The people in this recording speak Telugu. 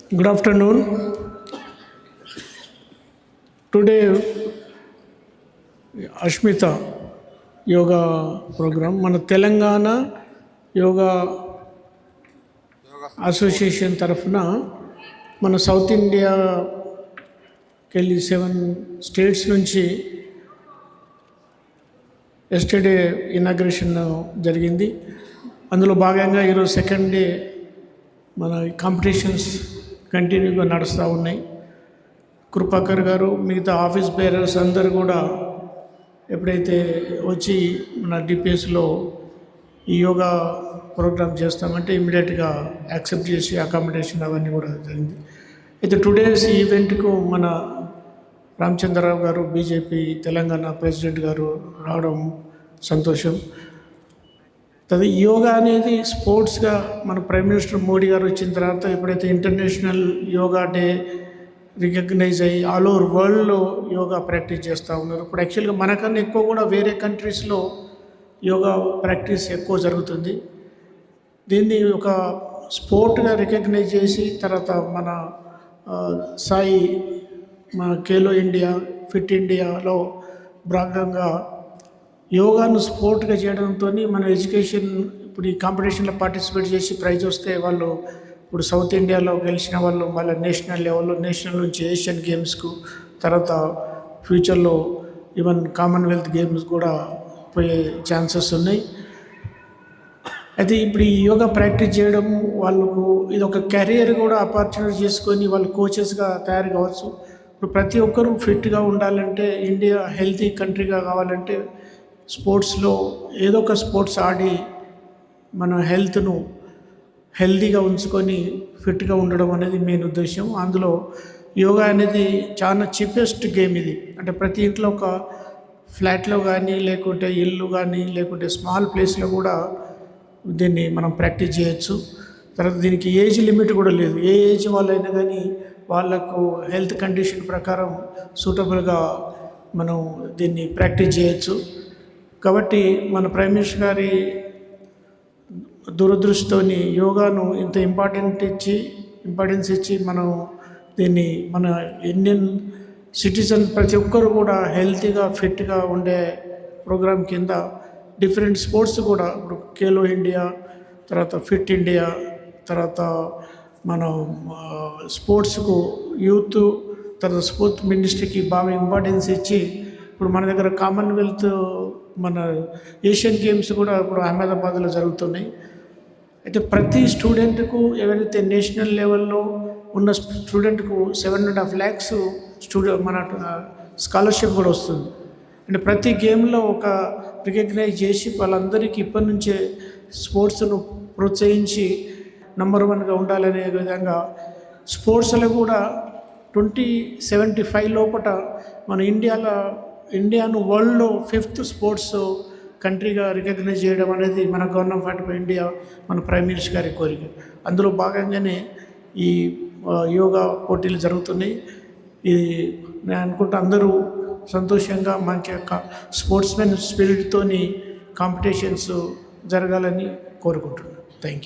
Good afternoon. Today, Ashmita yoga program. మన తెలంగాణ యోగా అసోసియేషన్ తరఫున మన సౌత్ ఇండియాకి వెళ్ళి 7 స్టేట్స్ నుంచి ఎస్టర్డే ఇనాగ్రేషన్ జరిగింది. అందులో భాగంగా ఈరోజు సెకండ్ డే మన కాంపిటీషన్స్ కంటిన్యూగా నడుస్తూ ఉన్నాయి. కృపాకర్ గారు మిగతా ఆఫీస్ బేరర్స్ అందరు కూడా ఎప్పుడైతే వచ్చి మన డిపిఎస్లో ఈ యోగా ప్రోగ్రామ్ చేస్తామంటే ఇమీడియట్గా యాక్సెప్ట్ చేసి అకామిడేషన్ అవన్నీ కూడా జరిగింది. అయితే టుడేస్ ఈవెంట్కు మన రామచంద్రరావు గారు బీజేపీ తెలంగాణ ప్రెసిడెంట్ గారు రావడం సంతోషం. అది యోగా అనేది స్పోర్ట్స్గా మన ప్రైమ్ మినిస్టర్ మోడీ గారు వచ్చిన తర్వాత ఎప్పుడైతే ఇంటర్నేషనల్ యోగా డే రికగ్నైజ్ అయ్యి ఆల్ ఓవర్ వరల్డ్లో యోగా ప్రాక్టీస్ చేస్తూ ఉన్నారు. ఇప్పుడు యాక్చువల్గా మనకన్నా ఎక్కువ కూడా వేరే కంట్రీస్లో యోగా ప్రాక్టీస్ ఎక్కువ జరుగుతుంది. దీన్ని ఒక స్పోర్ట్గా రికగ్నైజ్ చేసి తర్వాత మన సాయి మన ఖేలో ఇండియా ఫిట్ ఇండియాలో భాగంగా యోగాను స్పోర్ట్గా చేయడంతో మన ఎడ్యుకేషన్ ఇప్పుడు ఈ కాంపిటీషన్లో పార్టిసిపేట్ చేసి ప్రైజ్ వస్తే వాళ్ళు ఇప్పుడు సౌత్ ఇండియాలో గెలిచిన వాళ్ళు మళ్ళీ నేషనల్ లెవెల్లో నేషనల్ నుంచి ఏషియన్ గేమ్స్కు తర్వాత ఫ్యూచర్లో ఈవెన్ కామన్వెల్త్ గేమ్స్ కూడా పోయే ఛాన్సెస్ ఉన్నాయి. అయితే ఇప్పుడు ఈ యోగా ప్రాక్టీస్ చేయడం వాళ్ళకు ఇది ఒక కెరియర్ కూడా ఆపర్చునిటీ చేసుకొని వాళ్ళు కోచెస్గా తయారు కావచ్చు. ఇప్పుడు ప్రతి ఒక్కరూ ఫిట్గా ఉండాలంటే ఇండియా హెల్తీ కంట్రీగా కావాలంటే స్పోర్ట్స్లో ఏదో ఒక స్పోర్ట్స్ ఆడి మన హెల్త్ను హెల్తీగా ఉంచుకొని ఫిట్గా ఉండడం అనేది మెయిన్ ఉద్దేశం. అందులో యోగా అనేది చాలా చీపెస్ట్ గేమ్ ఇది. అంటే ప్రతి ఇంట్లో ఒక ఫ్లాట్లో కానీ లేకుంటే ఇల్లు కానీ లేకుంటే స్మాల్ ప్లేస్లో కూడా దీన్ని మనం ప్రాక్టీస్ చేయొచ్చు. తర్వాత దీనికి ఏజ్ లిమిట్ కూడా లేదు. ఏ ఏజ్ వాళ్ళైనా కానీ వాళ్ళకు హెల్త్ కండిషన్ ప్రకారం సూటబుల్గా మనం దీన్ని ప్రాక్టీస్ చేయొచ్చు. కాబట్టి మన ప్రైమ్ మినిస్టర్ గారి దురదృష్టితోని యోగాను ఇంత ఇంపార్టెన్స్ ఇచ్చి మనం దీన్ని మన ఇండియన్ సిటిజన్ ప్రతి ఒక్కరు కూడా హెల్తీగా ఫిట్గా ఉండే ప్రోగ్రాం కింద డిఫరెంట్ స్పోర్ట్స్ కూడా ఇప్పుడు ఖేలో ఇండియా తర్వాత ఫిట్ ఇండియా తర్వాత మనం స్పోర్ట్స్కు యూత్ తర్వాత స్పోర్ట్స్ మినిస్ట్రీకి బాగా ఇంపార్టెన్స్ ఇచ్చి ఇప్పుడు మన దగ్గర కామన్వెల్త్ మన ఏషియన్ గేమ్స్ కూడా ఇప్పుడు అహ్మదాబాద్లో జరుగుతున్నాయి. అయితే ప్రతి స్టూడెంట్కు ఎవరైతే నేషనల్ లెవెల్లో ఉన్న స్టూడెంట్కు 7.5 lakhs మన స్కాలర్షిప్ కూడా వస్తుంది. అంటే ప్రతి గేమ్లో ఒక రికగ్నైజ్ చేసి వాళ్ళందరికీ ఇప్పటి నుంచే స్పోర్ట్స్ను ప్రోత్సహించి నంబర్ 1గా ఉండాలనే విధంగా స్పోర్ట్స్లో కూడా 2075 లోపల మన ఇండియాను వరల్డ్లో 5th స్పోర్ట్స్ కంట్రీగా రికగ్నైజ్ చేయడం అనేది మన గవర్నమెంట్ ఆఫ్ ఇండియా మన ప్రైమ్ మినిస్టర్ గారి కోరిక. అందులో భాగంగానే ఈ యోగా పోటీలు జరుగుతున్నాయి. ఇది నేను అనుకుంటా అందరూ సంతోషంగా మంచి యొక్క స్పోర్ట్స్మెన్ స్పిరిట్తోని కాంపిటీషన్స్ జరగాలని కోరుకుంటున్నాను. Thank you.